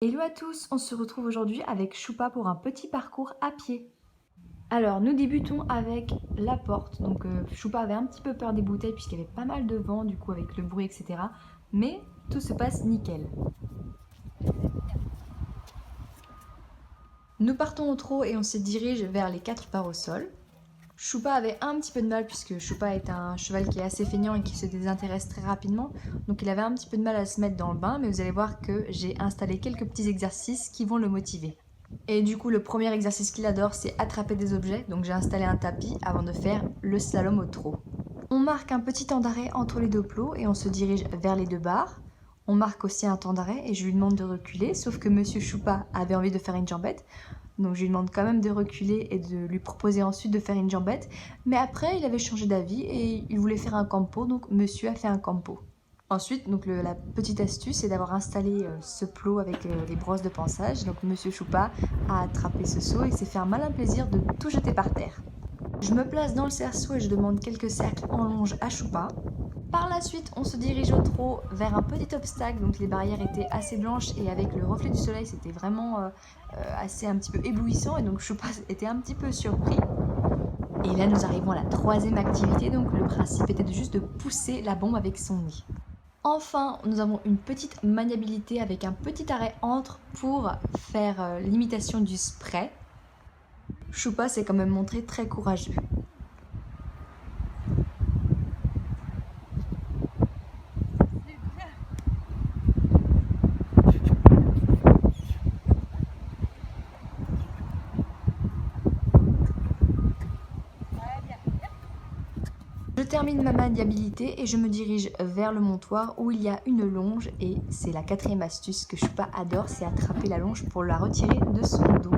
Hello à tous, on se retrouve aujourd'hui avec Choupa pour un petit parcours à pied. Alors nous débutons avec la porte, donc Choupa avait un petit peu peur des bouteilles puisqu'il y avait pas mal de vent du coup avec le bruit etc. Mais tout se passe nickel. Nous partons au trot et on se dirige vers les 4 pas au sol. Choupa avait un petit peu de mal puisque Choupa est un cheval qui est assez feignant et qui se désintéresse très rapidement. Donc il avait un petit peu de mal à se mettre dans le bain, mais vous allez voir que j'ai installé quelques petits exercices qui vont le motiver. Et du coup le premier exercice qu'il adore c'est attraper des objets, donc j'ai installé un tapis avant de faire le slalom au trot. On marque un petit temps d'arrêt entre les deux plots et on se dirige vers les deux barres. On marque aussi un temps d'arrêt et je lui demande de reculer, sauf que Monsieur Choupa avait envie de faire une jambette. Donc je lui demande quand même de reculer et de lui proposer ensuite de faire une jambette. Mais après, il avait changé d'avis et il voulait faire un campo, donc monsieur a fait un campo. Ensuite, donc la petite astuce, c'est d'avoir installé ce plot avec les brosses de pansage. Donc monsieur Choupa a attrapé ce seau et s'est fait un malin plaisir de tout jeter par terre. Je me place dans le cerceau et je demande quelques cercles en longe à Choupa. Par la suite, on se dirige au trot vers un petit obstacle, donc les barrières étaient assez blanches et avec le reflet du soleil, c'était vraiment assez un petit peu éblouissant et donc Choupa était un petit peu surpris. Et là, nous arrivons à la troisième activité, donc le principe était juste de pousser la bombe avec son nez. Enfin, nous avons une petite maniabilité avec un petit arrêt entre pour faire l'imitation du spray. Choupa s'est quand même montré très courageux. Je termine ma maniabilité et je me dirige vers le montoir où il y a une longe et c'est la quatrième astuce que Choupa adore, c'est attraper la longe pour la retirer de son dos.